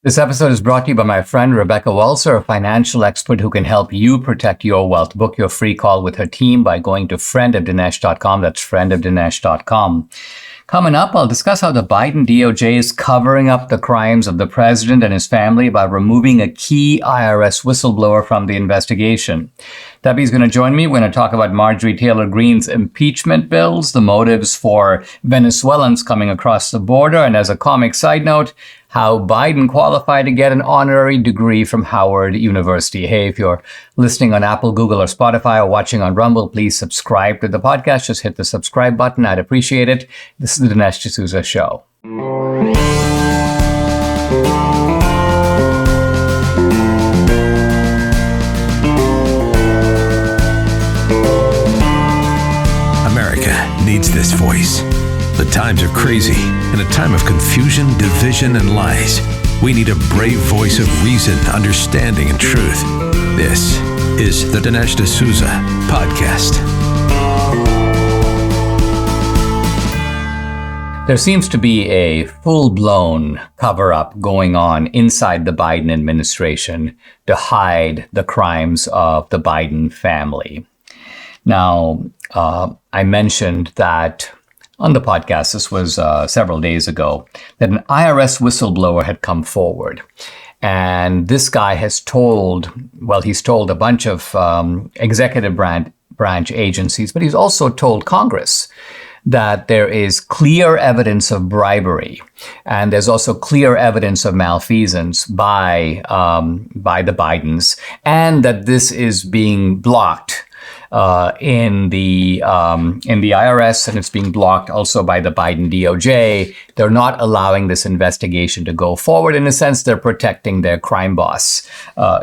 This episode is brought to you by my friend Rebecca Walser, a financial expert who can help you protect your wealth. Book your free call with her team by going to friendofdinesh.com. That's friendofdinesh.com. Coming up, I'll discuss how the Biden DOJ is covering up the crimes of the president and his family by removing a key IRS whistleblower from the investigation. Debbie's going to join me. We're going to talk about Marjorie Taylor Greene's impeachment bills, the motives for Venezuelans coming across the border, and as a comic side note, how Biden qualified to get an honorary degree from Howard University. Hey, if you're listening on Apple, Google, or Spotify, or watching on Rumble, please subscribe to the podcast. Just hit the subscribe button. I'd appreciate it. This is the Dinesh D'Souza Show. America needs this voice. The times are crazy. In a time of confusion, division, and lies, we need a brave voice of reason, understanding, and truth. This is the Dinesh D'Souza Podcast. There seems to be a full-blown cover-up going on inside the Biden administration to hide the crimes of the Biden family. Now, I mentioned that on the podcast, this was several days ago, that an IRS whistleblower had come forward. And this guy has he's told a bunch of executive branch agencies, but he's also told Congress that there is clear evidence of bribery, and there's also clear evidence of malfeasance by the Bidens, and that this is being blocked in the IRS, and it's being blocked also by the Biden DOJ. They're not allowing this investigation to go forward. In a sense, they're protecting their crime boss,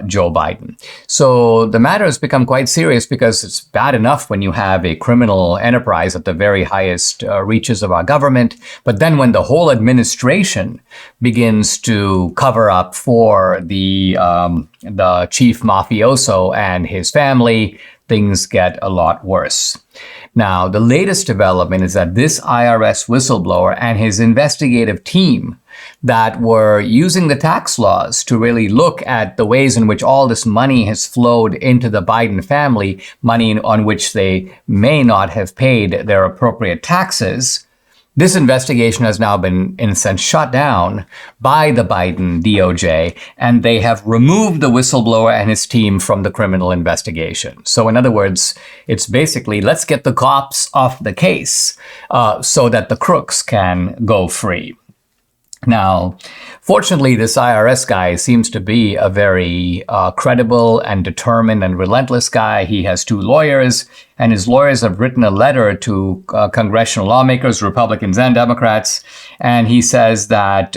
Joe Biden. So the matter has become quite serious because it's bad enough when you have a criminal enterprise at the very highest reaches of our government. But then when the whole administration begins to cover up for the chief mafioso and his family, things get a lot worse. Now, the latest development is that this IRS whistleblower and his investigative team that were using the tax laws to really look at the ways in which all this money has flowed into the Biden family, money on which they may not have paid their appropriate taxes. This investigation has now been, in a sense, shut down by the Biden DOJ, and they have removed the whistleblower and his team from the criminal investigation. So in other words, it's basically, let's get the cops off the case so that the crooks can go free. Now, fortunately, this IRS guy seems to be a very credible and determined and relentless guy. He has two lawyers, and his lawyers have written a letter to congressional lawmakers, Republicans and Democrats, and he says that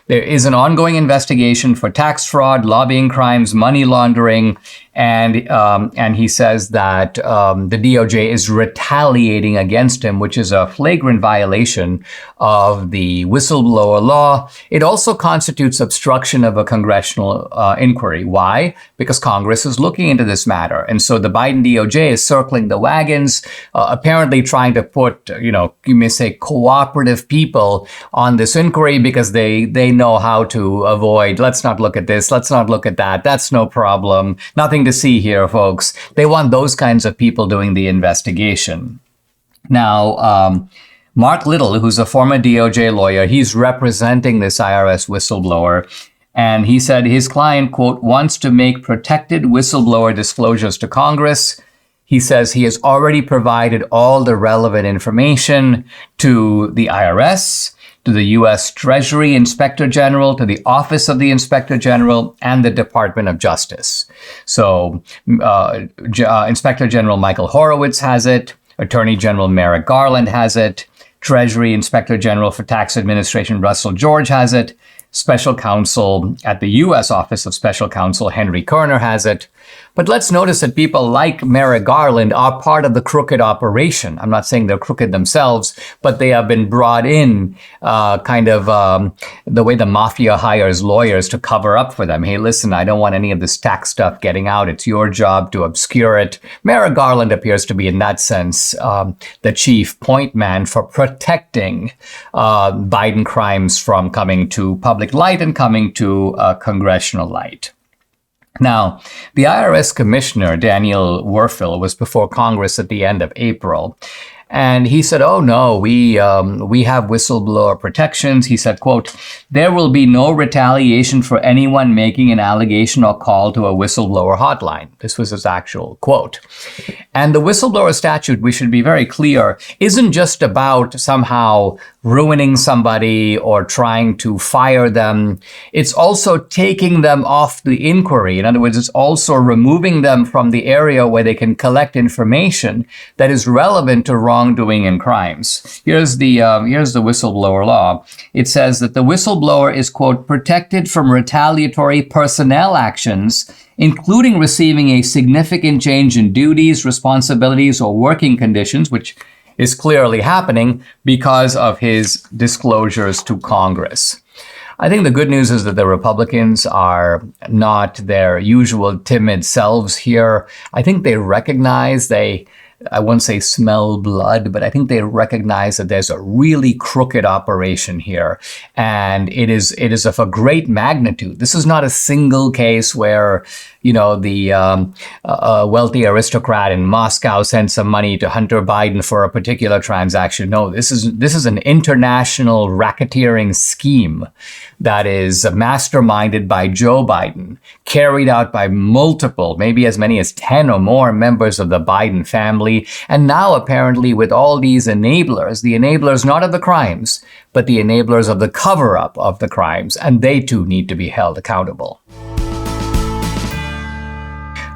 there is an ongoing investigation for tax fraud, lobbying crimes, money laundering, and he says that the DOJ is retaliating against him, which is a flagrant violation of the whistleblower law. It also constitutes obstruction of a congressional inquiry. Why? Because Congress is looking into this matter. And so the Biden DOJ is circling the wagons, apparently trying to put, you may say, cooperative people on this inquiry because they know how to avoid, let's not look at this, let's not look at that, that's no problem, nothing to see here, folks. They want those kinds of people doing the investigation. Now, Mark Little, who's a former DOJ lawyer, he's representing this IRS whistleblower, and he said his client, quote, wants to make protected whistleblower disclosures to Congress. He says he has already provided all the relevant information to the IRS, to the U.S. Treasury Inspector General, to the Office of the Inspector General, and the Department of Justice. So Inspector General Michael Horowitz has it, Attorney General Merrick Garland has it, Treasury Inspector General for Tax Administration Russell George has it, Special Counsel at the U.S. Office of Special Counsel Henry Kerner has it. But let's notice that people like Merrick Garland are part of the crooked operation. I'm not saying they're crooked themselves, but they have been brought in the way the mafia hires lawyers to cover up for them. Hey, listen, I don't want any of this tax stuff getting out. It's your job to obscure it. Merrick Garland appears to be, in that sense, the chief point man for protecting Biden crimes from coming to public public light and coming to congressional light. Now, the IRS Commissioner, Daniel Werfel, was before Congress at the end of April. And he said, oh, no, we have whistleblower protections. He said, quote, there will be no retaliation for anyone making an allegation or call to a whistleblower hotline. This was his actual quote. And the whistleblower statute, we should be very clear, isn't just about somehow ruining somebody or trying to fire them. It's also taking them off the inquiry. In other words, it's also removing them from the area where they can collect information that is relevant to wrongdoing and crimes. Here's the whistleblower law. It says that the whistleblower is, quote, protected from retaliatory personnel actions, including receiving a significant change in duties, responsibilities, or working conditions, which is clearly happening because of his disclosures to Congress. I think the good news is that the Republicans are not their usual timid selves here. I think they recognize I won't say smell blood, but I think they recognize that there's a really crooked operation here. And it is of a great magnitude. This is not a single case where, the wealthy aristocrat in Moscow sent some money to Hunter Biden for a particular transaction. No, this is an international racketeering scheme that is masterminded by Joe Biden, carried out by multiple, maybe as many as 10 or more members of the Biden family, and now apparently with all these enablers, the enablers not of the crimes, but the enablers of the cover-up of the crimes, and they too need to be held accountable.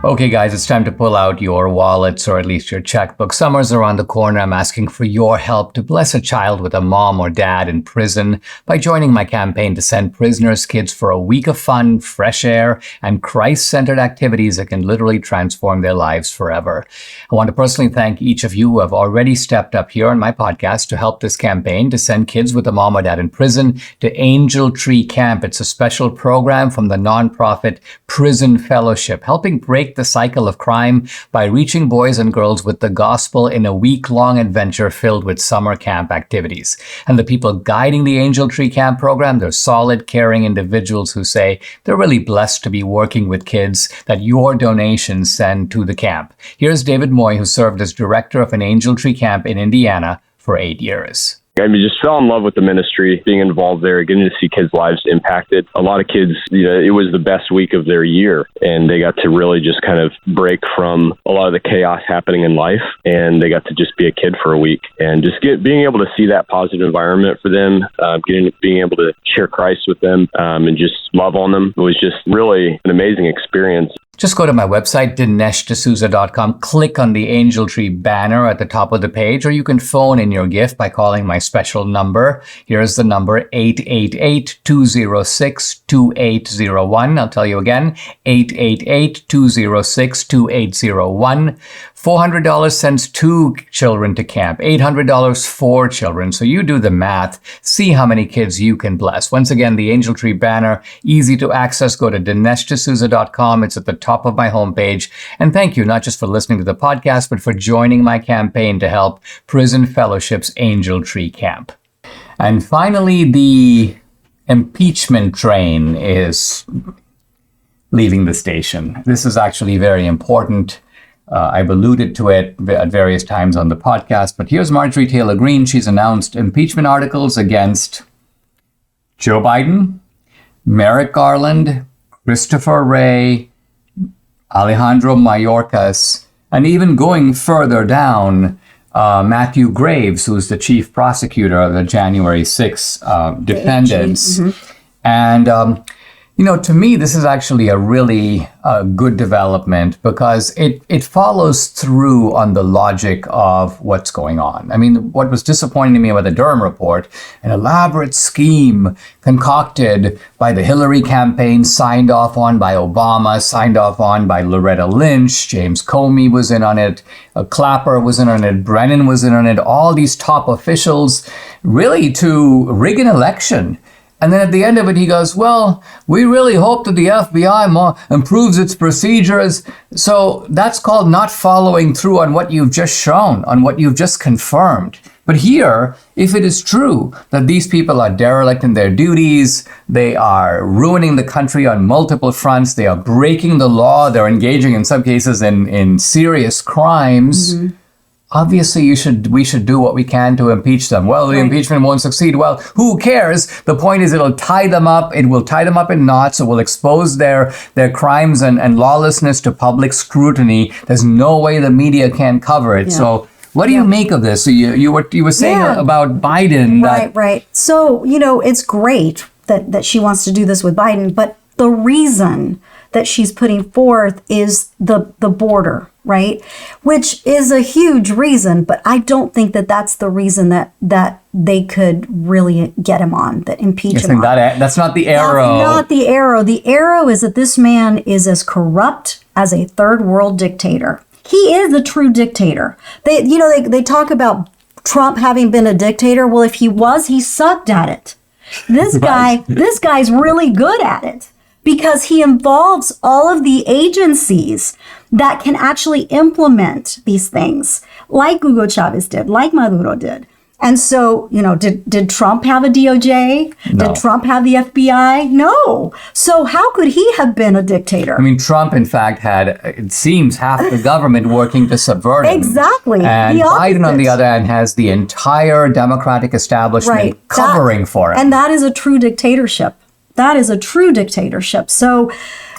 Okay, guys, it's time to pull out your wallets or at least your checkbook. Summer's around the corner. I'm asking for your help to bless a child with a mom or dad in prison by joining my campaign to send prisoners' kids for a week of fun, fresh air, and Christ-centered activities that can literally transform their lives forever. I want to personally thank each of you who have already stepped up here on my podcast to help this campaign to send kids with a mom or dad in prison to Angel Tree Camp. It's a special program from the nonprofit Prison Fellowship, helping break the cycle of crime by reaching boys and girls with the gospel in a week-long adventure filled with summer camp activities. And the people guiding the Angel Tree Camp program, they're solid, caring individuals who say they're really blessed to be working with kids that your donations send to the camp. Here's David Moy, who served as director of an Angel Tree Camp in Indiana for 8 years. I mean, just fell in love with the ministry, being involved there, getting to see kids' lives impacted. A lot of kids, it was the best week of their year, and they got to really just kind of break from a lot of the chaos happening in life, and they got to just be a kid for a week. And just being able to see that positive environment for them, being able to share Christ with them, and just love on them, it was just really an amazing experience. Just go to my website, DineshD'Souza.com, click on the Angel Tree banner at the top of the page, or you can phone in your gift by calling my special number. Here's the number, 888-206-2801. I'll tell you again, 888-206-2801. $400 sends 2 children to camp, $800 4 children. So you do the math, see how many kids you can bless. Once again, the Angel Tree banner, easy to access. Go to DineshD'Souza.com. It's at the top of my homepage. And thank you not just for listening to the podcast, but for joining my campaign to help Prison Fellowship's Angel Tree Camp. And finally, the impeachment train is leaving the station. This is actually very important. I've alluded to it at various times on the podcast, but here's Marjorie Taylor Greene. She's announced impeachment articles against Joe Biden, Merrick Garland, Christopher Wray, Alejandro Mayorkas, and even going further down, Matthew Graves, who's the chief prosecutor of the January 6 defendants. Mm-hmm. And, to me, this is actually a really good development because it follows through on the logic of what's going on. I mean, what was disappointing to me about the Durham report, an elaborate scheme concocted by the Hillary campaign, signed off on by Obama, signed off on by Loretta Lynch, James Comey was in on it, Clapper was in on it, Brennan was in on it, all these top officials really to rig an election. And then at the end of it, he goes, well, we really hope that the FBI improves its procedures. So that's called not following through on what you've just shown, on what you've just confirmed. But here, if it is true that these people are derelict in their duties, they are ruining the country on multiple fronts, they are breaking the law, they're engaging in some cases in serious crimes, obviously we should do what we can to impeach them. Well, the impeachment won't succeed. Well, who cares? The point is it'll tie them up. It will tie them up in knots. It will expose their crimes and lawlessness to public scrutiny. There's no way the media can cover it. So what do you make of this? So you were saying about Biden. Right. So, it's great that she wants to do this with Biden, but the reason that she's putting forth is the border, right? Which is a huge reason, but I don't think that that's the reason that they could really get him on, that impeach him on. That's not the arrow. That's not the arrow. The arrow is that this man is as corrupt as a third world dictator. He is a true dictator. They talk about Trump having been a dictator. Well, if he was, he sucked at it. This guy's really good at it, because he involves all of the agencies that can actually implement these things, like Hugo Chavez did, like Maduro did. And so, did Trump have a DOJ? No. Did Trump have the FBI? No. So how could he have been a dictator? I mean, Trump, in fact, had, it seems, half the government working to subvert him. Exactly. And Biden, on the other hand, has the entire Democratic establishment covering for him. And that is a true dictatorship. That is a true dictatorship. So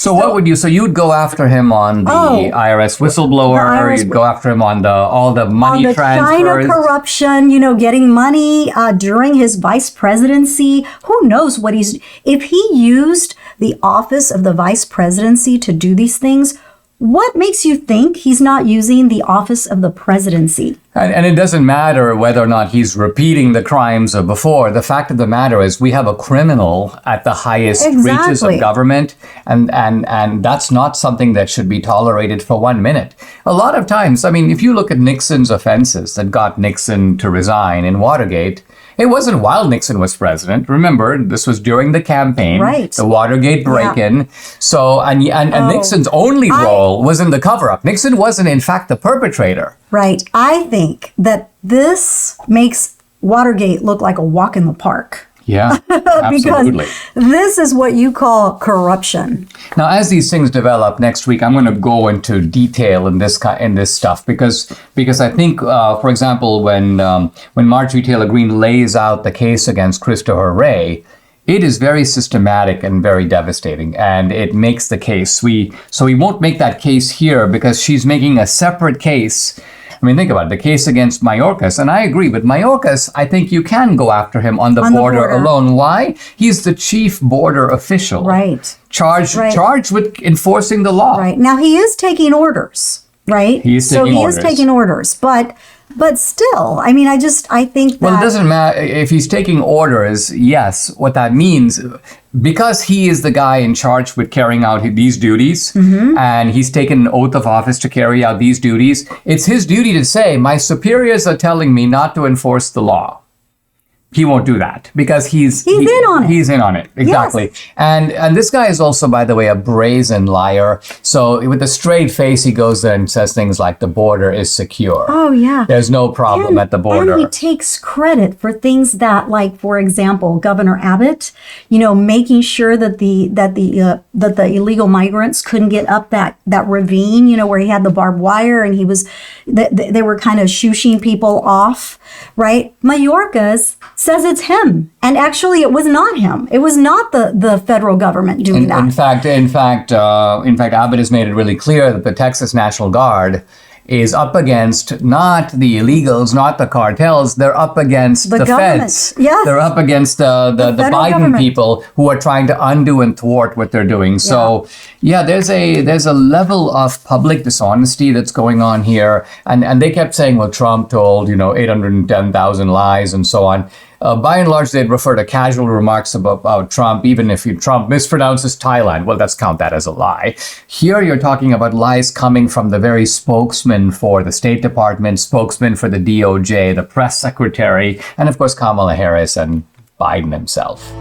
what would you? So you'd go after him on the IRS whistleblower. You'd go after him on all the money transfers. China corruption. Getting money during his vice presidency. Who knows what if he used the office of the vice presidency to do these things? What makes you think he's not using the office of the presidency? And it doesn't matter whether or not he's repeating the crimes of before. The fact of the matter is we have a criminal at the highest reaches of government, and that's not something that should be tolerated for 1 minute. A lot of times, I mean, if you look at Nixon's offenses that got Nixon to resign in Watergate, it wasn't while Nixon was president. Remember, this was during the campaign, the Watergate break-in. So, and Nixon's only role was in the cover-up. Nixon wasn't, in fact, the perpetrator. Right. I think that this makes Watergate look like a walk in the park. Yeah, absolutely. Because this is what you call corruption. Now, as these things develop next week, I'm going to go into detail in this stuff because I think, for example, when Marjorie Taylor Greene lays out the case against Christopher Wray, it is very systematic and very devastating, and it makes the case. So we won't make that case here because she's making a separate case. I mean, think about it, the case against Mayorkas, and I agree, but Mayorkas, I think you can go after him on the border alone. Why? He's the chief border official. Right. Charged with enforcing the law. Right. Now, he is taking orders, right? He is taking orders. But still, I mean, I think that... Well, it doesn't matter if he's taking orders. Yes, what that means, because he is the guy in charge with carrying out these duties, and he's taken an oath of office to carry out these duties, it's his duty to say, my superiors are telling me not to enforce the law. He won't do that because he's in on it. He's in on it. Exactly. Yes. And this guy is also, by the way, a brazen liar. So with a straight face, he goes there and says things like the border is secure. Oh, yeah. There's no problem at the border. And he takes credit for things that, like, for example, Governor Abbott, making sure that the illegal migrants couldn't get up that ravine, where he had the barbed wire and they were kind of shooshing people off, right? Mayorkas says it's him. And actually, it was not him. It was not the federal government doing that. In fact, Abbott has made it really clear that the Texas National Guard is up against not the illegals, not the cartels. They're up against the feds. Yes. They're up against the Biden government people who are trying to undo and thwart what they're doing. So, there's a level of public dishonesty that's going on here. And they kept saying, well, Trump told, 810,000 lies and so on. By and large, they'd refer to casual remarks about Trump, even if Trump mispronounces Thailand. Well, let's count that as a lie. Here you're talking about lies coming from the very spokesman for the State Department, spokesman for the DOJ, the press secretary, and of course, Kamala Harris and Biden himself.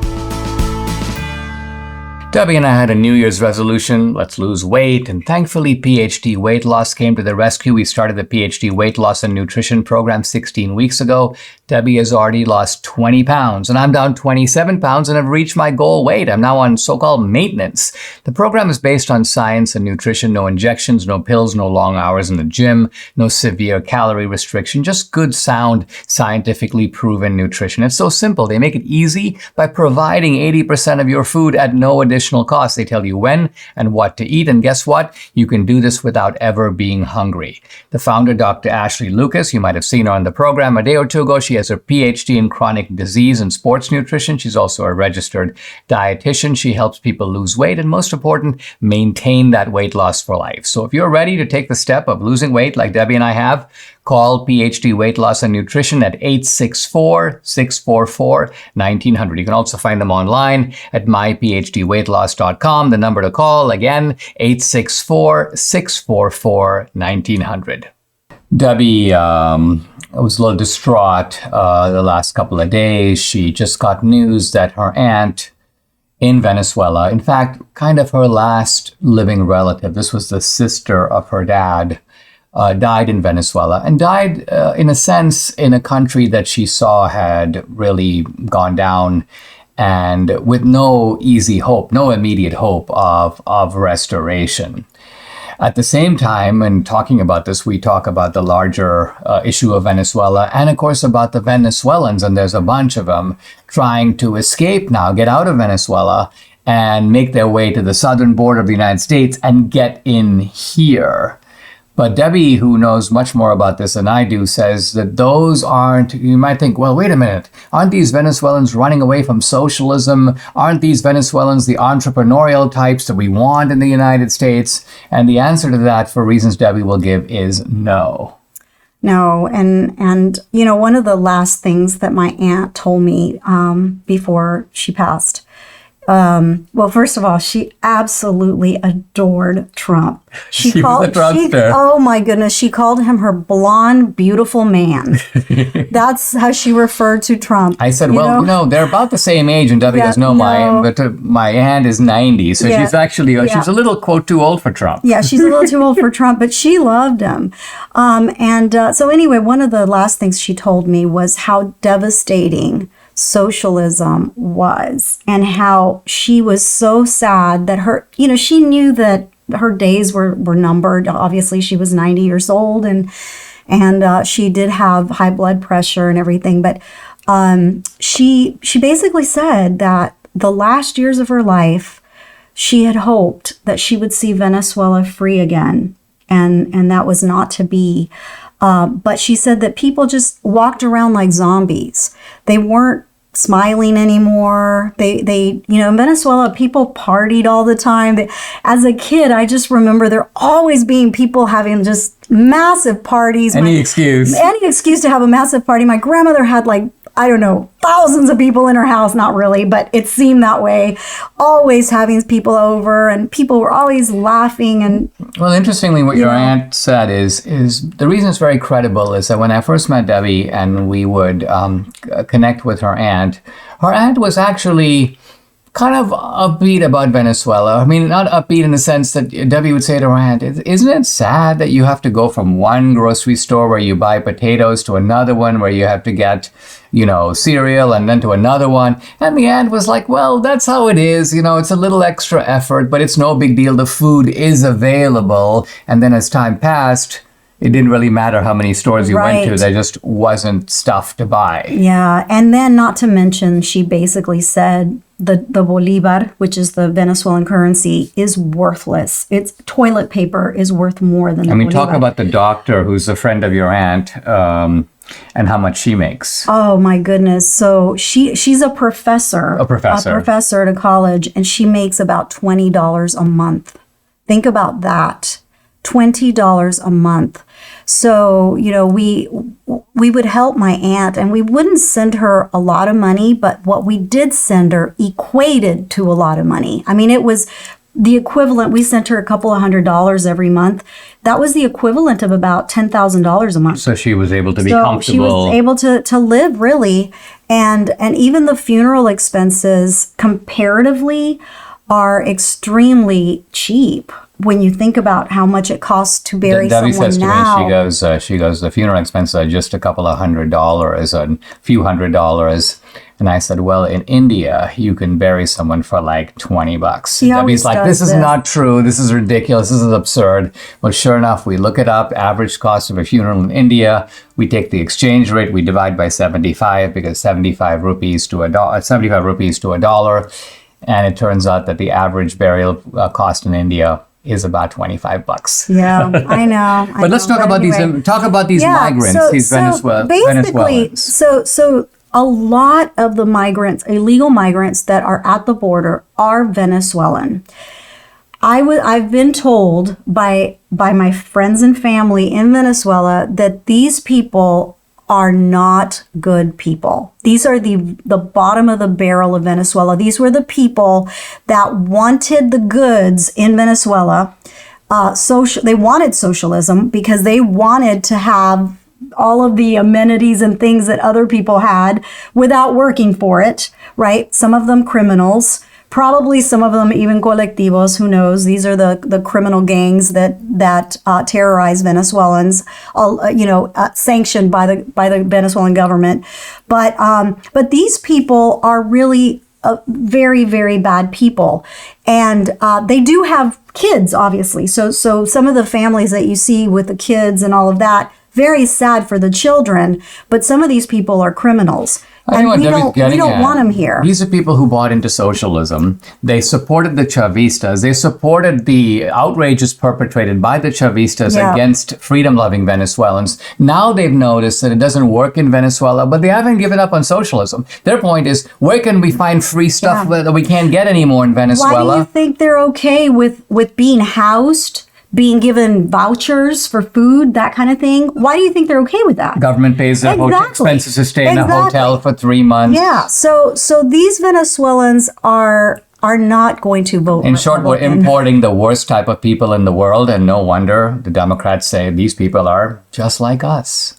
Debbie and I had a New Year's resolution, let's lose weight, and thankfully PhD Weight Loss came to the rescue. We started the PhD Weight Loss and Nutrition program 16 weeks ago. Debbie has already lost 20 pounds, and I'm down 27 pounds and have reached my goal weight. I'm now on so-called maintenance. The program is based on science and nutrition, no injections, no pills, no long hours in the gym, no severe calorie restriction, just good, sound, scientifically proven nutrition. It's so simple. They make it easy by providing 80% of your food at no additional cost. They tell you when and what to eat. And guess what? You can do this without ever being hungry. The founder, Dr. Ashley Lucas, you might have seen her on the program a day or two ago. She has her PhD in chronic disease and sports nutrition. She's also a registered dietitian. She helps people lose weight and, most important, maintain that weight loss for life. So if you're ready to take the step of losing weight like Debbie and I have, call PhD Weight Loss and Nutrition at 864-644-1900. You can also find them online at myphdweightloss.com. The number to call, again, 864-644-1900. Debbie was a little distraught the last couple of days. She just got news that her aunt in Venezuela, in fact, kind of her last living relative, this was the sister of her dad, died in Venezuela, and died, in a sense, in a country that she saw had really gone down, and with no easy hope, no immediate hope of restoration. At the same time, in talking about this, we talk about the larger issue of Venezuela, and of course about the Venezuelans, and there's a bunch of them trying to escape now, get out of Venezuela, and make their way to the southern border of the United States and get in here. But Debbie, who knows much more about this than I do, says that those aren't, you might think, well, wait a minute, aren't these Venezuelans running away from socialism? Aren't these Venezuelans the entrepreneurial types that we want in the United States? And the answer to that, for reasons Debbie will give, is no. No, and you know, one of the last things that my aunt told me before she passed, well, first of all, she absolutely adored Trump. She was a Trumpster. Oh my goodness, she called him her blonde, beautiful man. That's how she referred to Trump. I said, well, they're about the same age, and Debbie goes, my aunt is 90, so she's actually, she's a little, quote, too old for Trump. Yeah, she's a little too old for Trump, but she loved him. So anyway, one of the last things she told me was how devastating socialism was, and how she was so sad that she knew that her days were numbered. Obviously, she was 90 years old, and she did have high blood pressure and everything. But she basically said that the last years of her life, she had hoped that she would see Venezuela free again, and that was not to be. But she said that people just walked around like zombies. They weren't smiling anymore. They in Venezuela, people partied all the time. As a kid, I just remember there always being people having just massive parties. Any excuse to have a massive party. My grandmother had thousands of people in her house. Not really, but it seemed that way. Always having people over, and people were always laughing. And well, interestingly, what your aunt said is the reason it's very credible is that when I first met Debbie and we would connect with her aunt was actually kind of upbeat about Venezuela. I mean, not upbeat in the sense that Debbie would say to her aunt, isn't it sad that you have to go from one grocery store where you buy potatoes to another one where you have to get, cereal, and then to another one? And the aunt was like, well, that's how it is. It's a little extra effort, but it's no big deal. The food is available. And then as time passed, it didn't really matter how many stores you went to. There just wasn't stuff to buy. Yeah. And then not to mention, she basically said the Bolivar, which is the Venezuelan currency, is worthless. Its toilet paper is worth more than the Bolivar. Talk about the doctor who's a friend of your aunt and how much she makes. Oh, my goodness. So she's a professor. A professor at a college, and she makes about $20 a month. Think about that. $20 a month. So, we would help my aunt, and we wouldn't send her a lot of money, but what we did send her equated to a lot of money. I mean, it was the equivalent. We sent her a couple of $100s every month. That was the equivalent of about $10,000 a month. So she was able to be comfortable. She was able to live, really. And even the funeral expenses comparatively are extremely cheap when you think about how much it costs to bury Debbie someone says to now. me, she goes, the funeral expenses are just a couple of $100, a few $100. And I said, well, in India, you can bury someone for like $20. He Debbie's always like, does this is not true. This is ridiculous. This is absurd. Well, sure enough, we look it up. Average cost of a funeral in India. We take the exchange rate. We divide by 75 because 75 rupees to a dollar. And it turns out that the average burial cost in India is about $25. Yeah, I know. But let's talk about these migrants, these Venezuelans. So a lot of the migrants, illegal migrants that are at the border are Venezuelan. I've been told by my friends and family in Venezuela that these people are not good people. These are the bottom of the barrel of Venezuela. These were the people that wanted the goods in Venezuela. They wanted socialism because they wanted to have all of the amenities and things that other people had without working for it, right? Some of them criminals, probably some of them even colectivos, who knows? These are the criminal gangs that terrorize Venezuelans, sanctioned by the Venezuelan government. But these people are really very, very bad people. And they do have kids, obviously. So some of the families that you see with the kids and all of that, very sad for the children, but some of these people are criminals. And we don't want them here. These are people who bought into socialism. They supported the Chavistas. They supported the outrages perpetrated by the Chavistas against freedom-loving Venezuelans. Now they've noticed that it doesn't work in Venezuela, but they haven't given up on socialism. Their point is, where can we find free stuff that we can't get anymore in Venezuela? Why do you think they're okay with being housed, being given vouchers for food, that kind of thing? Why do you think they're okay with that? Government pays their expenses to stay in a hotel for 3 months. Yeah, so these Venezuelans are not going to vote. In short, we're importing the worst type of people in the world, and no wonder the Democrats say these people are just like us.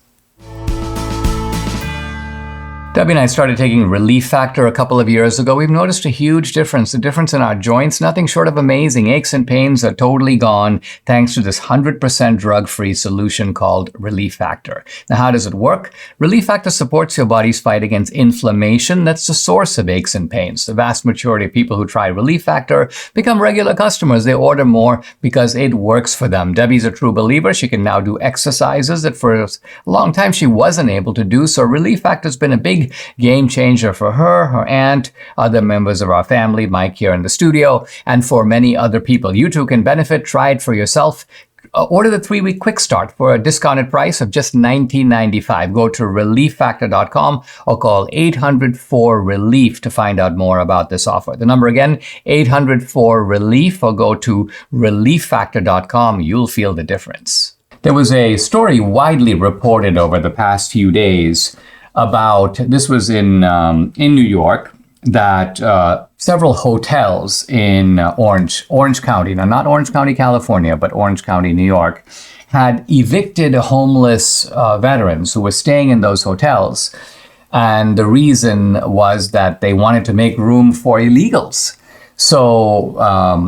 Debbie and I started taking Relief Factor a couple of years ago. We've noticed a huge difference, the difference in our joints, nothing short of amazing. Aches and pains are totally gone thanks to this 100% drug-free solution called Relief Factor. Now, how does it work? Relief Factor supports your body's fight against inflammation. That's the source of aches and pains. The vast majority of people who try Relief Factor become regular customers. They order more because it works for them. Debbie's a true believer. She can now do exercises that for a long time she wasn't able to do. So Relief Factor's been a big game changer for her aunt, other members of our family, Mike here in the studio, and for many other people. You too can benefit. Try it for yourself. Order the 3-week quick start for a discounted price of just $19.95. Go to relieffactor.com or call 800-4-RELIEF to find out more about this offer. The number again, 800-4-RELIEF, or go to relieffactor.com. You'll feel the difference. There was a story widely reported over the past few days about, this was in New York, that several hotels in Orange County, now not Orange County, California, but Orange County, New York, had evicted homeless veterans who were staying in those hotels. And the reason was that they wanted to make room for illegals. So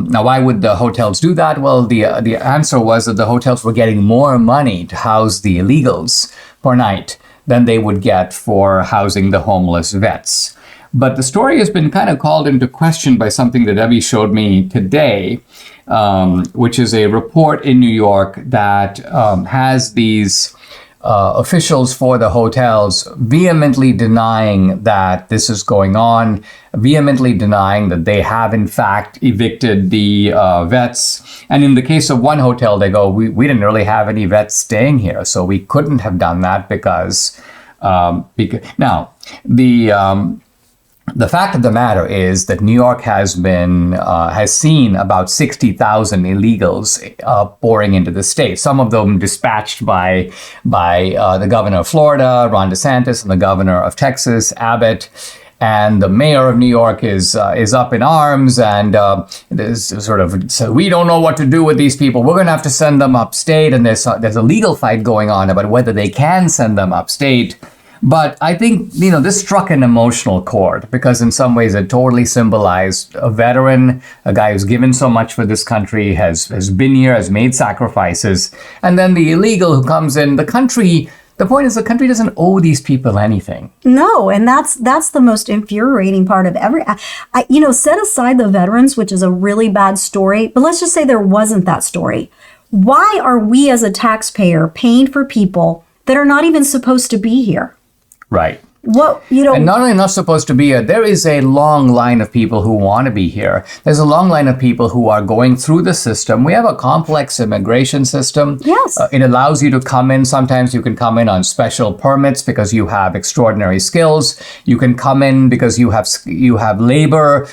now why would the hotels do that? Well, the answer was that the hotels were getting more money to house the illegals per night than they would get for housing the homeless vets. But the story has been kind of called into question by something that Debbie showed me today, which is a report in New York that has these officials for the hotels vehemently denying that this is going on, vehemently denying that they have in fact evicted the vets. And in the case of one hotel, they go, we didn't really have any vets staying here, so we couldn't have done that because now the fact of the matter is that New York has seen about 60,000 illegals pouring into the state. Some of them dispatched by the governor of Florida, Ron DeSantis, and the governor of Texas, Abbott. And the mayor of New York is up in arms, and so we don't know what to do with these people. We're going to have to send them upstate, and there's a legal fight going on about whether they can send them upstate. But I think, this struck an emotional chord because in some ways it totally symbolized a veteran, a guy who's given so much for this country, has been here, has made sacrifices. And then the illegal who comes in, the point is the country doesn't owe these people anything. No, and that's the most infuriating part of set aside the veterans, which is a really bad story, but let's just say there wasn't that story. Why are we as a taxpayer paying for people that are not even supposed to be here? Right. And not only not supposed to be here, there is a long line of people who want to be here. There's a long line of people who are going through the system. We have a complex immigration system. Yes. It allows you to come in. Sometimes you can come in on special permits because you have extraordinary skills. You can come in because you have labor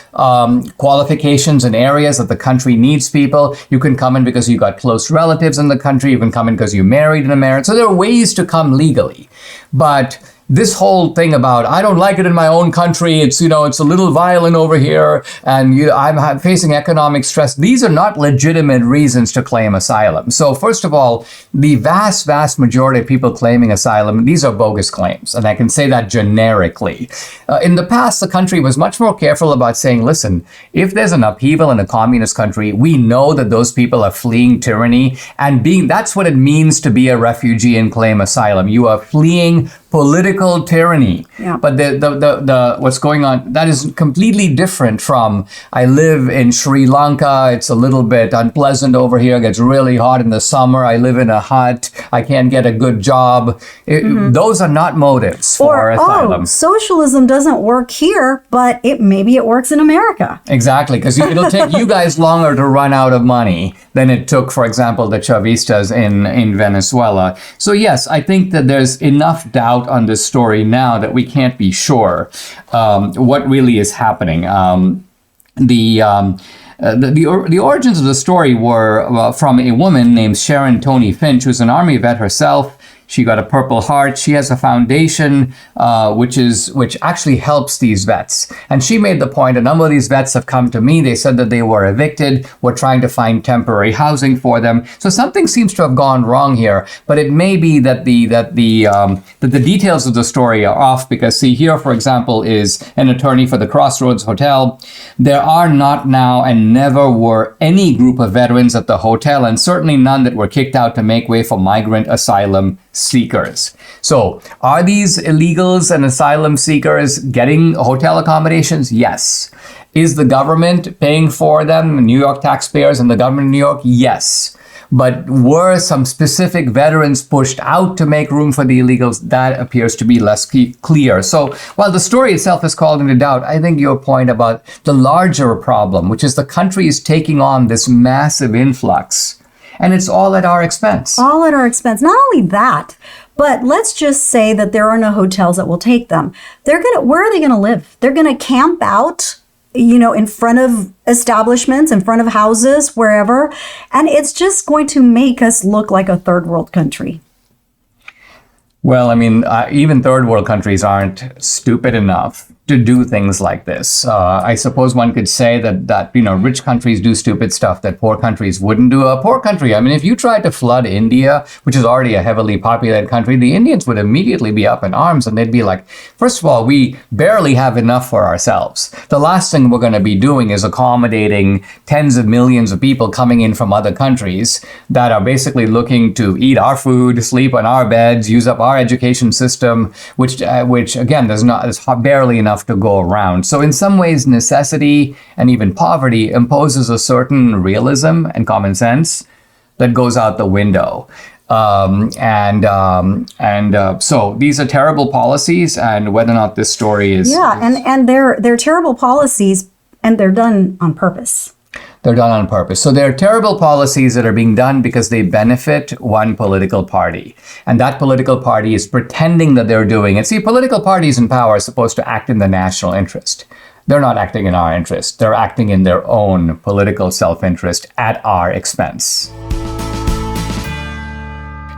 qualifications in areas that the country needs people. You can come in because you got close relatives in the country. You can come in because you married in America. So there are ways to come legally. But this whole thing about, I don't like it in my own country, it's a little violent over here, and I'm facing economic stress. These are not legitimate reasons to claim asylum. So first of all, the vast, vast majority of people claiming asylum, these are bogus claims. And I can say that generically. In the past, the country was much more careful about saying, listen, if there's an upheaval in a communist country, we know that those people are fleeing tyranny, and that's what it means to be a refugee and claim asylum. You are fleeing political tyranny. Yeah. But the what's going on, that is completely different from, I live in Sri Lanka, it's a little bit unpleasant over here, it gets really hot in the summer, I live in a hut, I can't get a good job. Those are not motives for asylum. Socialism doesn't work here, but maybe it works in America. Exactly, because it'll take you guys longer to run out of money than it took, for example, the Chavistas in Venezuela. So yes, I think that there's enough doubt on this story now that we can't be sure what really is happening. The origins of the story were from a woman named Sharon Tony Finch, who's an Army vet herself. She got a Purple Heart. She has a foundation which actually helps these vets. And she made the point, a number of these vets have come to me. They said that they were evicted. We're trying to find temporary housing for them. So something seems to have gone wrong here. But it may be that the details of the story are off, because see, here, for example, is an attorney for the Crossroads Hotel. There are not now and never were any group of veterans at the hotel, and certainly none that were kicked out to make way for migrant asylum seekers. So are these illegals and asylum seekers getting hotel accommodations? Yes. Is the government paying for them, New York taxpayers and the government of New York? Yes. But were some specific veterans pushed out to make room for the illegals? That appears to be less clear. So while the story itself is called into doubt, I think your point about the larger problem, which is the country is taking on this massive influx, and it's all at our expense. All at our expense. Not only that, but let's just say that there are no hotels that will take them. Where are they going to live? They're going to camp out, in front of establishments, in front of houses, wherever. And it's just going to make us look like a third world country. Well, I mean, even third world countries aren't stupid enough to do things like this. I suppose one could say that rich countries do stupid stuff that poor countries wouldn't do. A poor country, I mean, if you tried to flood India, which is already a heavily populated country, the Indians would immediately be up in arms, and they'd be like, first of all, we barely have enough for ourselves. The last thing we're going to be doing is accommodating tens of millions of people coming in from other countries that are basically looking to eat our food, sleep on our beds, use up our education system, which again, there's barely enough to go around. So in some ways, necessity and even poverty imposes a certain realism and common sense that goes out the window. So these are terrible policies, and whether or not this story is... Yeah, and they're terrible policies, and they're done on purpose. They're done on purpose. So they're terrible policies that are being done because they benefit one political party. And that political party is pretending that they're doing it. See, political parties in power are supposed to act in the national interest. They're not acting in our interest. They're acting in their own political self-interest at our expense.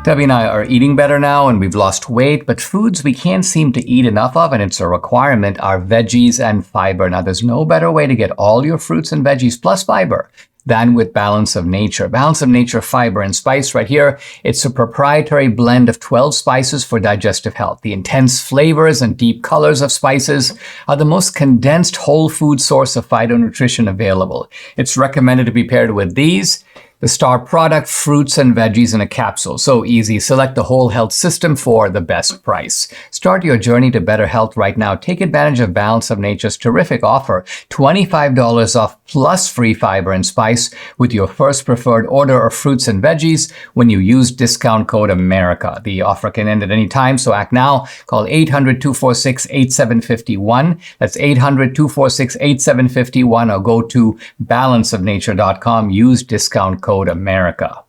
Debbie and I are eating better now, and we've lost weight, but foods we can't seem to eat enough of, and it's a requirement, are veggies and fiber. Now, there's no better way to get all your fruits and veggies plus fiber than with Balance of Nature. Balance of Nature fiber and spice right here. It's a proprietary blend of 12 spices for digestive health. The intense flavors and deep colors of spices are the most condensed whole food source of phytonutrition available. It's recommended to be paired with these. The star product, fruits and veggies in a capsule. So easy. Select the whole health system for the best price. Start your journey to better health right now. Take advantage of Balance of Nature's terrific offer. $25 off plus free fiber and spice with your first preferred order of fruits and veggies when you use discount code AMERICA. The offer can end at any time, so act now. Call 800-246-8751. That's 800-246-8751 or go to balanceofnature.com. Use discount code AMERICA.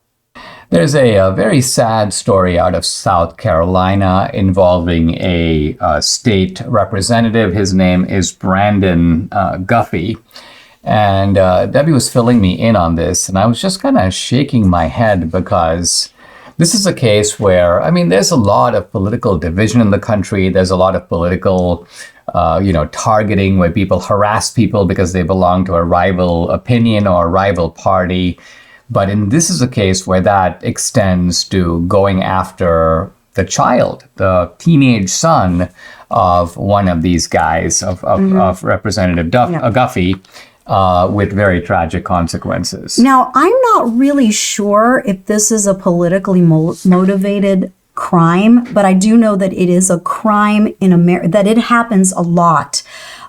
There's a very sad story out of South Carolina involving a state representative. His name is Brandon Guffey. And Debbie was filling me in on this, and I was just kind of shaking my head because this is a case where, I mean, there's a lot of political division in the country. There's a lot of political targeting where people harass people because they belong to a rival opinion or a rival party. But this is a case where that extends to going after the child, the teenage son of one of these guys, of Representative Guffey, with very tragic consequences. Now, I'm not really sure if this is a politically motivated crime, but I do know that it is a crime in America, that it happens a lot.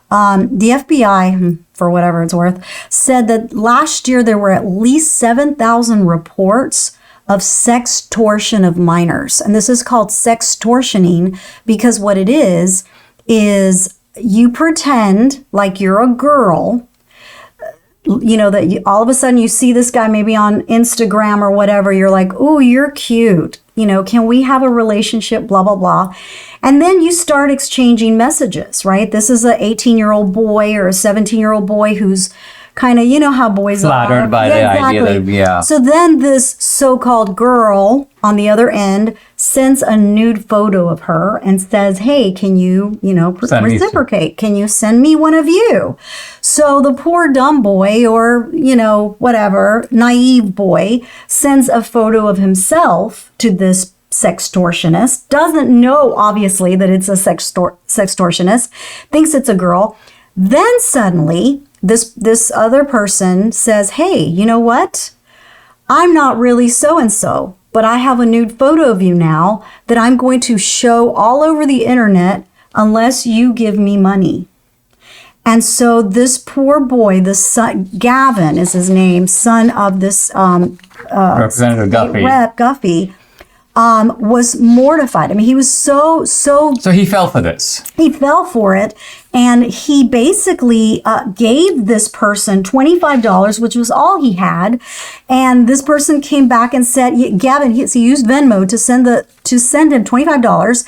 The FBI, for whatever it's worth, said that last year there were at least 7,000 reports of sextortion of minors. And this is called sextortioning because what it is you pretend like you're a girl, that all of a sudden you see this guy maybe on Instagram or whatever, you're like, oh, you're cute. Can we have a relationship, blah, blah, blah. And then you start exchanging messages, right? This is an 18-year-old boy or a 17-year-old boy who's kind of, how boys are. Flattered by the idea that, yeah. So then this so-called girl on the other end sends a nude photo of her and says, hey, can you, reciprocate? Can you send me one of you? So the poor dumb boy or, whatever, naive boy sends a photo of himself to this sextortionist, doesn't know, obviously, that it's a sextortionist, thinks it's a girl. Then suddenly, this other person says, hey, you know what? I'm not really so-and-so, but I have a nude photo of you now that I'm going to show all over the internet unless you give me money. And so this poor boy, Gavin is his name, son of this Representative Guffey. Rep Guffey, was mortified. I mean, he was so. So he fell for this. He fell for it. And he basically gave this person $25, which was all he had. And this person came back and said, Gavin, he used Venmo to send him $25.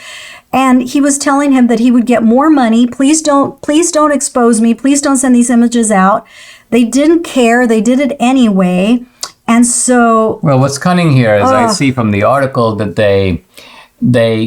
And he was telling him that he would get more money. Please don't expose me. Please don't send these images out. They didn't care. They did it anyway. And so... Well, what's cunning here is I see from the article that they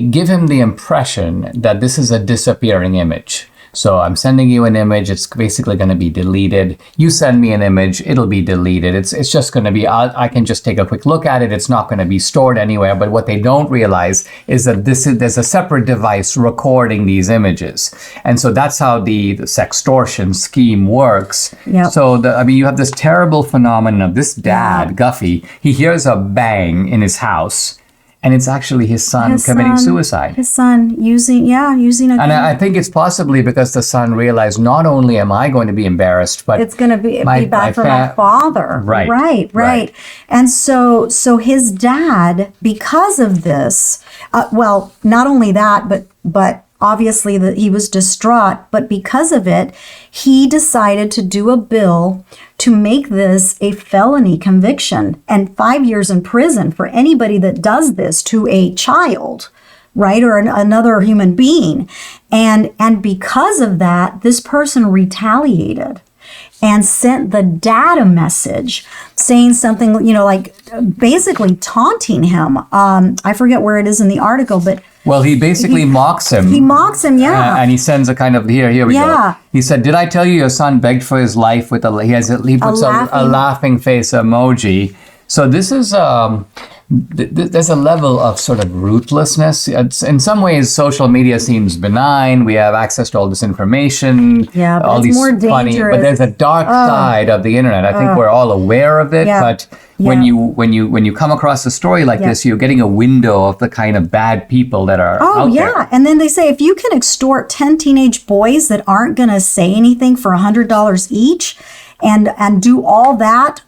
give him the impression that this is a disappearing image. So I'm sending you an image. It's basically going to be deleted. You send me an image. It'll be deleted. It's just going to be, I can just take a quick look at it. It's not going to be stored anywhere. But what they don't realize is that there's a separate device recording these images. And so that's how the sextortion scheme works. Yep. So, you have this terrible phenomenon of this dad, Guffey. He hears a bang in his house. And it's actually his son committing suicide. His son using a gun. And I think it's possibly because the son realized not only am I going to be embarrassed, but it's going to be bad for my father. Right. And so his dad, because of this, not only that, but obviously that he was distraught, but because of it, he decided to do a bill to make this a felony conviction and 5 years in prison for anybody that does this to a child, right? Or another human being. And because of that, this person retaliated and sent the dad a message saying something, like basically taunting him. I forget where it is in the article, but Well, he basically mocks him. He mocks him, yeah. And he sends a kind of, here we go. He said, did I tell you your son begged for his life with he puts a laughing face emoji. So this is, there's a level of sort of ruthlessness. In some ways, social media seems benign. We have access to all this information. Yeah, but all it's these more dangerous. But there's a dark side of the internet. I think we're all aware of it, but when you come across a story like this, you're getting a window of the kind of bad people that are out there. And then they say if you can extort 10 teenage boys that aren't going to say anything for $100 each, and do all that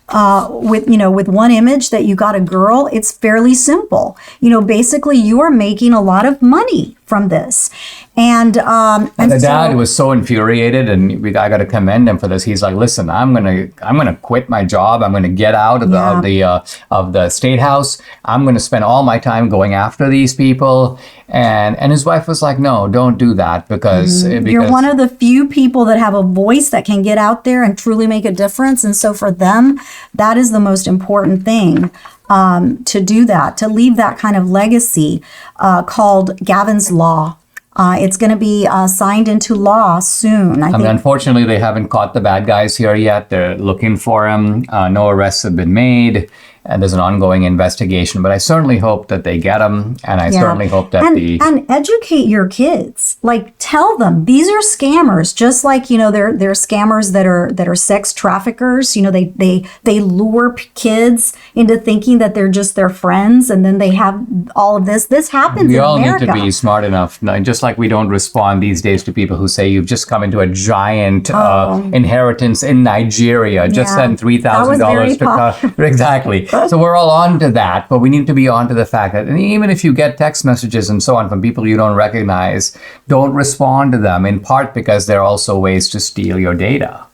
with one image that you got a girl, it's fairly simple. Basically you are making a lot of money from this. And the dad was so infuriated, and I got to commend him for this. He's like, listen, I'm gonna quit my job. I'm gonna get out of the state house. I'm gonna spend all my time going after these people. And his wife was like, no, don't do that because you're one of the few people that have a voice that can get out there and truly make a difference. And so for them, that is the most important thing. To do that, to leave that kind of legacy called Gavin's Law. It's going to be signed into law soon. I think. Unfortunately, they haven't caught the bad guys here yet. They're looking for him. No arrests have been made. And there's an ongoing investigation, but I certainly hope that they get them, and I certainly hope that and educate your kids. Like, tell them these are scammers, just like they're scammers that are sex traffickers. They lure kids into thinking that they're just their friends, and then they have all of this. This happens. We in all America. need to be smart enough, just like we don't respond these days to people who say you've just come into a giant inheritance in Nigeria. Just send $3,000 to exactly. So we're all on to that, but we need to be on to the fact that even if you get text messages and so on from people you don't recognize, don't respond to them, in part because there are also ways to steal your data.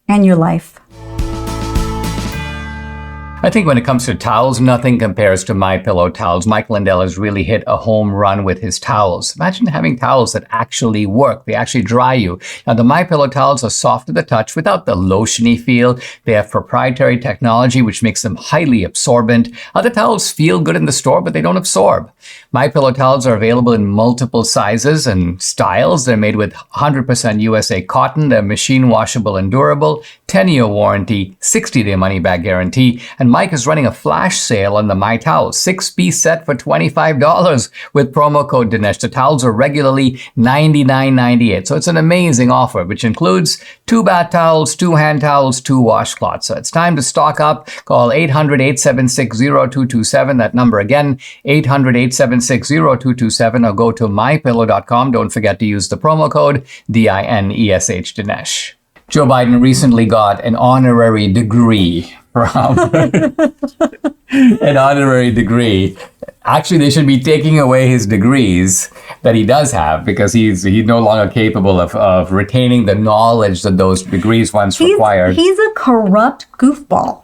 And your life. I think when it comes to towels, nothing compares to MyPillow towels. Mike Lindell has really hit a home run with his towels. Imagine having towels that actually work. They actually dry you. Now, the MyPillow towels are soft to the touch without the lotiony feel. They have proprietary technology, which makes them highly absorbent. Other towels feel good in the store, but they don't absorb. MyPillow towels are available in multiple sizes and styles. They're made with 100% USA cotton. They're machine washable and durable, 10-year warranty, 60-day money-back guarantee. And Mike is running a flash sale on the My Towels 6-piece set for $25 with promo code Dinesh. The towels are regularly $99.98. So it's an amazing offer, which includes 2 bath towels, 2 hand towels, 2 washcloths. So it's time to stock up. Call 800-876-0227. That number again, 800-876-0227, or go to mypillow.com. Don't forget to use the promo code DINESH Dinesh. Joe Biden recently got an honorary degree from an honorary degree. Actually, they should be taking away his degrees that he does have, because he's no longer capable of retaining the knowledge that those degrees once required. He's a corrupt goofball.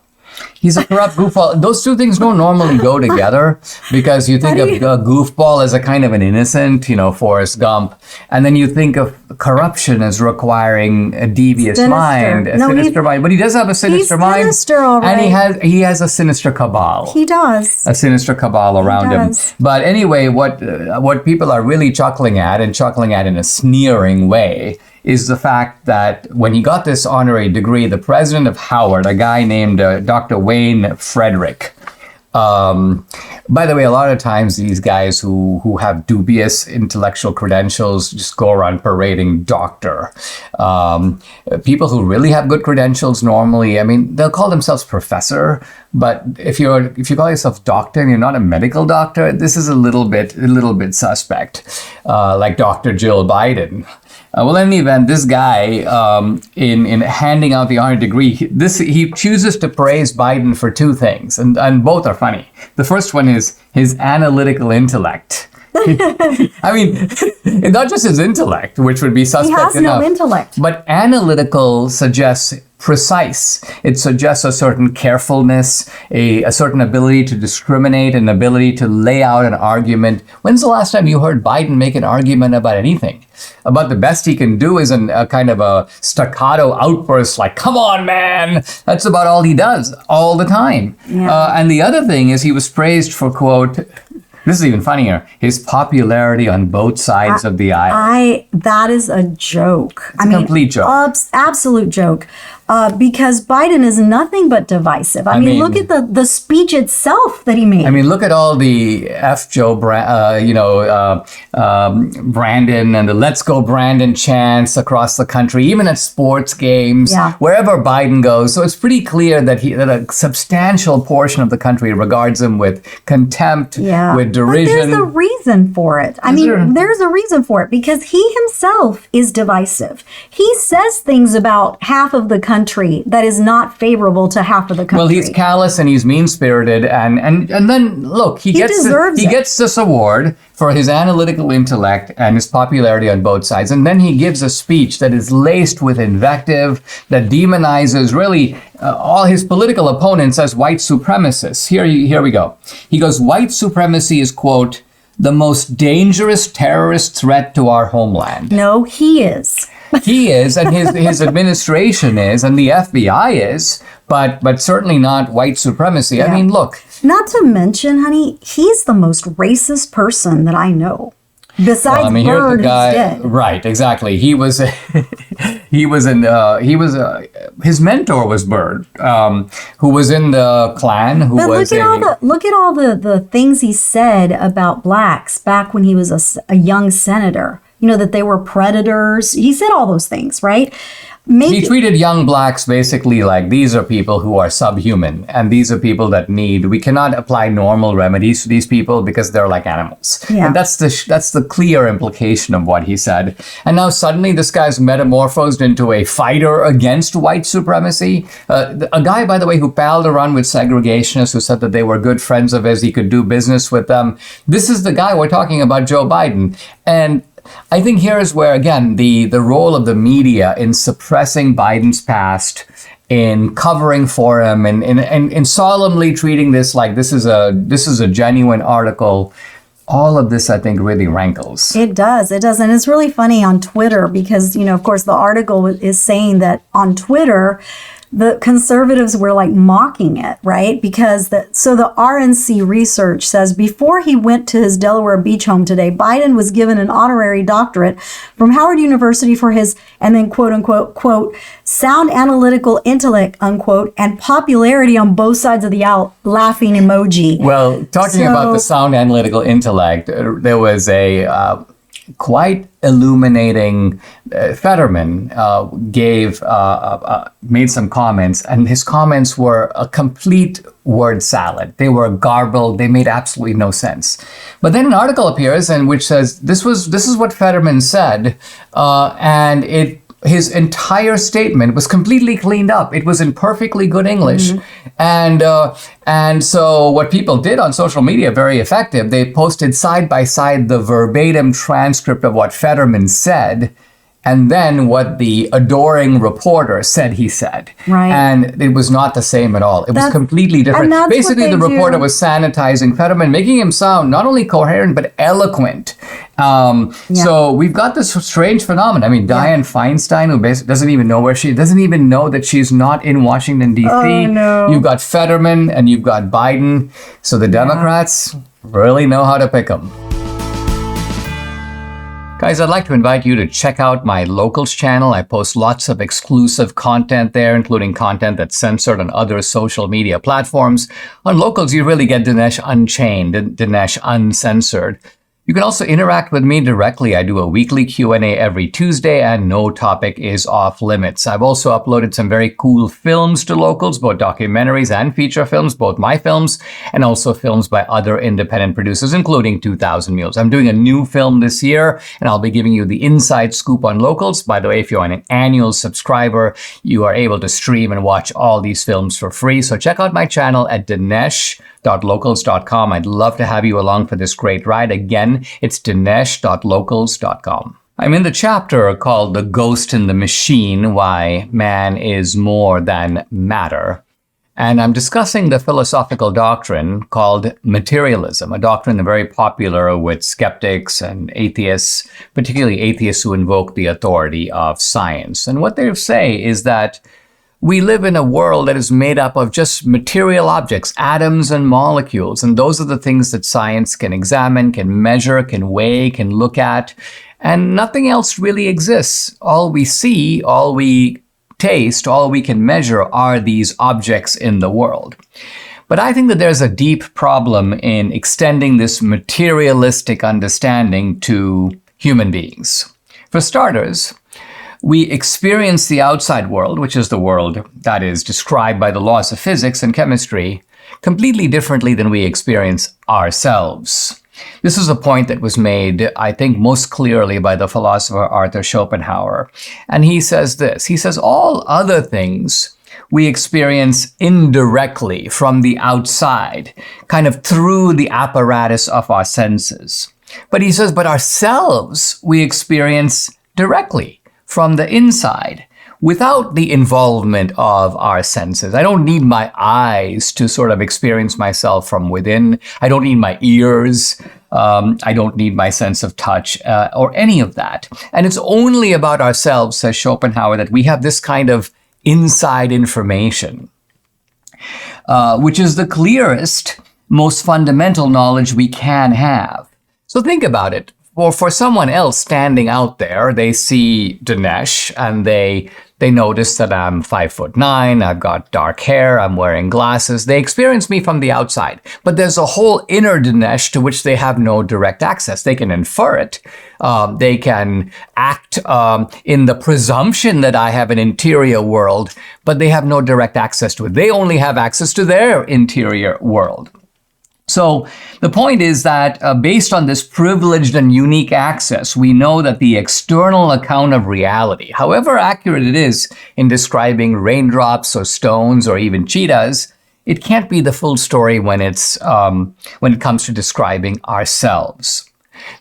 He's a corrupt goofball. Those two things don't normally go together, because you think of a goofball as a kind of an innocent, Forrest Gump. And then you think of corruption as requiring a devious mind, a sinister mind. But he does have a sinister mind. He's sinister, all right. And he has a sinister cabal. He does. A sinister cabal around him. But anyway, what people are really chuckling at in a sneering way, is the fact that when he got this honorary degree, the president of Howard, a guy named Dr. Wayne Frederick. By the way, a lot of times these guys who have dubious intellectual credentials just go around parading doctor. People who really have good credentials normally, they'll call themselves professor, but if you call yourself doctor and you're not a medical doctor, this is a little bit suspect. Like Dr. Jill Biden. Well, in any event, this guy, in handing out the honor degree, he chooses to praise Biden for 2 things, and both are funny. The first one is his analytical intellect. Not just his intellect, which would be suspect enough. He has no intellect. But analytical suggests precise. It suggests a certain carefulness, a certain ability to discriminate, an ability to lay out an argument. When's the last time you heard Biden make an argument about anything? About the best he can do is a kind of a staccato outburst like, come on, man. That's about all he does all the time. Yeah. And the other thing is he was praised for, quote, This is even funnier. His popularity on both sides of the aisle. That is a joke. It's a complete joke. Absolute joke. Because Biden is nothing but divisive. I mean, look at the speech itself that he made. I mean, look at all the Brandon and the Let's Go Brandon chants across the country, even at sports games, wherever Biden goes. So it's pretty clear that a substantial portion of the country regards him with contempt, with derision. But there's a reason for it. There's a reason for it because he himself is divisive. He says things about half of the country that is not favorable to half of the country. Well, he's callous and he's mean-spirited, and then look, he gets this award for his analytical intellect and his popularity on both sides, and then he gives a speech that is laced with invective that demonizes really all his political opponents as white supremacists. Here we go. He goes, "White supremacy is, quote, the most dangerous terrorist threat to our homeland." No, he is. He is, and his administration is, and the FBI is, but certainly not white supremacy. I mean, look. Not to mention, honey, he's the most racist person that I know. Besides Byrd, who's dead. Right, exactly. His mentor was Byrd, who was in the Klan, look at all the things he said about blacks back when he was a young senator. You know, that they were predators. He said all those things, right? He treated young blacks basically like these are people who are subhuman, and these are people that we cannot apply normal remedies to these people because they're like animals. Yeah. And that's the clear implication of what he said. And now suddenly this guy's metamorphosed into a fighter against white supremacy. A guy, by the way, who palled around with segregationists who said that they were good friends of his, he could do business with them. This is the guy we're talking about, Joe Biden. And I think here is where, again, the role of the media in suppressing Biden's past, in covering for him, and in solemnly treating this like this is a genuine article. All of this, I think, really rankles. It does. And it's really funny on Twitter because, you know, of course, the article is saying that on Twitter, the conservatives were like mocking it, right? Because the RNC research says before he went to his Delaware beach home today, Biden was given an honorary doctorate from Howard University for his, and then quote unquote, quote, sound analytical intellect, unquote, and popularity on both sides of the aisle, laughing emoji. Well, talking about the sound analytical intellect, there was a quite illuminating Fetterman made some comments, and his comments were a complete word salad. They were garbled. They made absolutely no sense. But then an article appears in which says this is what Fetterman said, and his entire statement was completely cleaned up. It was in perfectly good English. Mm-hmm. And so what people did on social media, very effective, they posted side by side the verbatim transcript of what Fetterman said, and then what the adoring reporter said he said. Right. And it was not the same at all. It was completely different. Basically, the reporter was sanitizing Fetterman, making him sound not only coherent, but eloquent. So we've got this strange phenomenon. I mean, Dianne Feinstein, who basically doesn't even know that she's not in Washington, D.C. Oh, no. You've got Fetterman and you've got Biden. So the Democrats really know how to pick them. Guys, I'd like to invite you to check out my Locals channel. I post lots of exclusive content there, including content that's censored on other social media platforms. On Locals, you really get Dinesh Unchained, Dinesh Uncensored. You can also interact with me directly. I do a weekly Q&A every Tuesday, and no topic is off limits. I've also uploaded some very cool films to Locals, both documentaries and feature films, both my films, and also films by other independent producers, including 2000 Mules. I'm doing a new film this year, and I'll be giving you the inside scoop on Locals. By the way, if you're an annual subscriber, you are able to stream and watch all these films for free. So check out my channel at dinesh.locals.com. I'd love to have you along for this great ride. Again, it's dinesh.locals.com. I'm in the chapter called The Ghost in the Machine, Why Man is More Than Matter. And I'm discussing the philosophical doctrine called materialism, a doctrine very popular with skeptics and atheists, particularly atheists who invoke the authority of science. And what they say is that we live in a world that is made up of just material objects, atoms and molecules. And those are the things that science can examine, can measure, can weigh, can look at. And nothing else really exists. All we see, all we taste, all we can measure are these objects in the world. But I think that there's a deep problem in extending this materialistic understanding to human beings. For starters, we experience the outside world, which is the world that is described by the laws of physics and chemistry, completely differently than we experience ourselves. This is a point that was made, I think, most clearly by the philosopher Arthur Schopenhauer. And he says this, he says, all other things we experience indirectly from the outside, kind of through the apparatus of our senses. But he says, but ourselves we experience directly from the inside, without the involvement of our senses. I don't need my eyes to sort of experience myself from within. I don't need my ears. I don't need my sense of touch or any of that. And it's only about ourselves, says Schopenhauer, that we have this kind of inside information, which is the clearest, most fundamental knowledge we can have. So think about it. Or for someone else standing out there, they see Dinesh and they notice that I'm 5'9", I've got dark hair, I'm wearing glasses. They experience me from the outside. But there's a whole inner Dinesh to which they have no direct access. They can infer it. They can act in the presumption that I have an interior world, but they have no direct access to it. They only have access to their interior world. So the point is that based on this privileged and unique access, we know that the external account of reality, however accurate it is in describing raindrops or stones or even cheetahs, it can't be the full story when it comes to describing ourselves.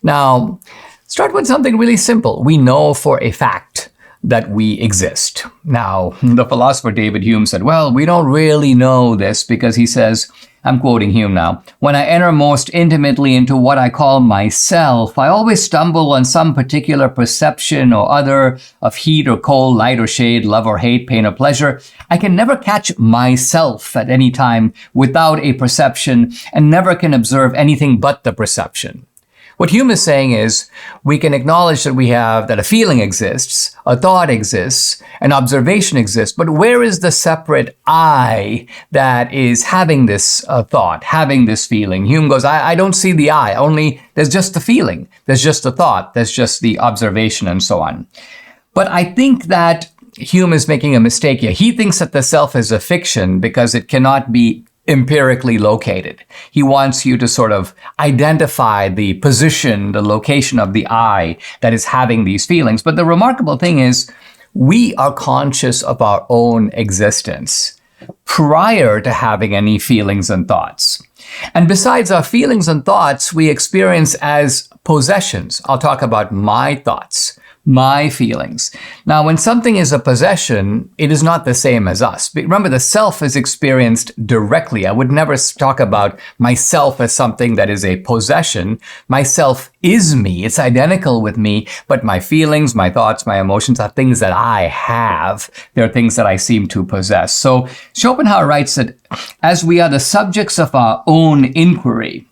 Now, start with something really simple. We know for a fact that we exist. Now, the philosopher David Hume said, well, we don't really know this because he says, I'm quoting Hume now, when I enter most intimately into what I call myself, I always stumble on some particular perception or other of heat or cold, light or shade, love or hate, pain or pleasure. I can never catch myself at any time without a perception and never can observe anything but the perception. What Hume is saying is we can acknowledge that a feeling exists, a thought exists, an observation exists, but where is the separate I that is having this thought, having this feeling? Hume goes, I don't see the I, only there's just the feeling, there's just the thought, there's just the observation and so on. But I think that Hume is making a mistake here. He thinks that the self is a fiction because it cannot be empirically located. He wants you to sort of identify the position, the location of the I that is having these feelings. But the remarkable thing is we are conscious of our own existence prior to having any feelings and thoughts. And besides our feelings and thoughts, we experience as possessions. I'll talk about my thoughts, my feelings. Now, when something is a possession, it is not the same as us. Remember, the self is experienced directly. I would never talk about myself as something that is a possession. Myself is me. It's identical with me, but my feelings, my thoughts, my emotions are things that I have. They're things that I seem to possess. So Schopenhauer writes that as we are the subjects of our own inquiry,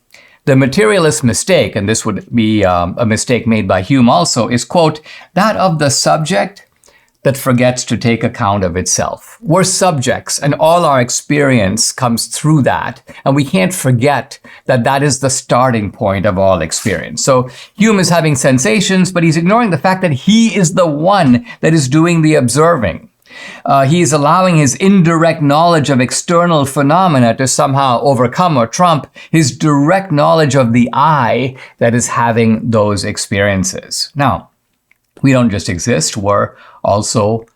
the materialist mistake, and this would be a mistake made by Hume also, is, quote, that of the subject that forgets to take account of itself. We're subjects, and all our experience comes through that, and we can't forget that that is the starting point of all experience. So Hume is having sensations, but he's ignoring the fact that he is the one that is doing the observing. He is allowing his indirect knowledge of external phenomena to somehow overcome or trump his direct knowledge of the I that is having those experiences. Now, we don't just exist, we're also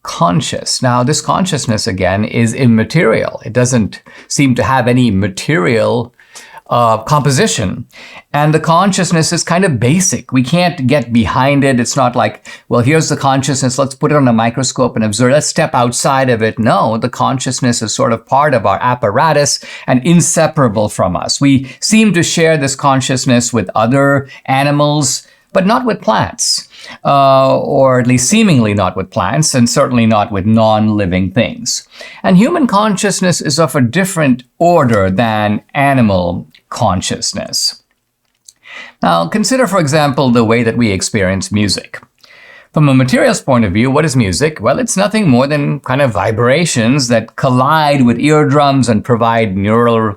conscious. Now, this consciousness, again, is immaterial. It doesn't seem to have any material composition. And the consciousness is kind of basic. We can't get behind it. It's not like, well, here's the consciousness. Let's put it on a microscope and observe. Let's step outside of it. No, the consciousness is sort of part of our apparatus and inseparable from us. We seem to share this consciousness with other animals, but not with plants, or at least seemingly not with plants, and certainly not with non-living things. And human consciousness is of a different order than animal consciousness. Now, consider, for example, the way that we experience music. From a materials point of view, what is music? Well, it's nothing more than kind of vibrations that collide with eardrums and provide neural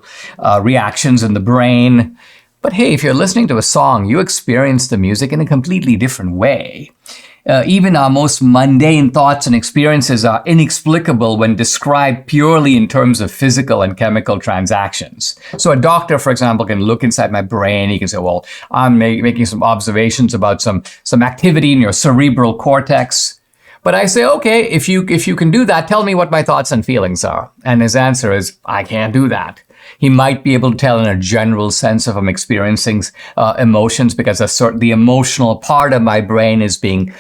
reactions in the brain. But hey, if you're listening to a song, you experience the music in a completely different way. Even our most mundane thoughts and experiences are inexplicable when described purely in terms of physical and chemical transactions. So a doctor, for example, can look inside my brain. He can say, well, I'm making some observations about some activity in your cerebral cortex. But I say, okay, if you can do that, tell me what my thoughts and feelings are. And his answer is, I can't do that. He might be able to tell in a general sense if I'm experiencing emotions, because the emotional part of my brain is being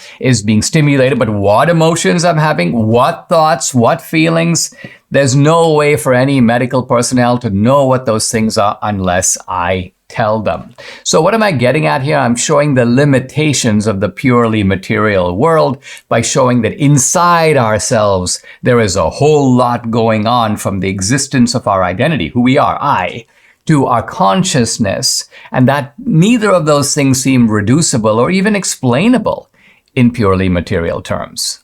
stimulated. But what emotions I'm having, what thoughts, what feelings, there's no way for any medical personnel to know what those things are unless I tell them. So what am I getting at here? I'm showing the limitations of the purely material world by showing that inside ourselves, there is a whole lot going on, from the existence of our identity, who we are, I, to our consciousness, and that neither of those things seem reducible or even explainable in purely material terms.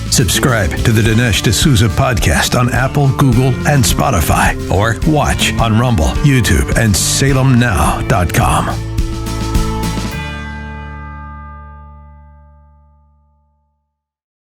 Subscribe to the Dinesh D'Souza podcast on Apple, Google, and Spotify, or watch on Rumble, YouTube, and SalemNow.com.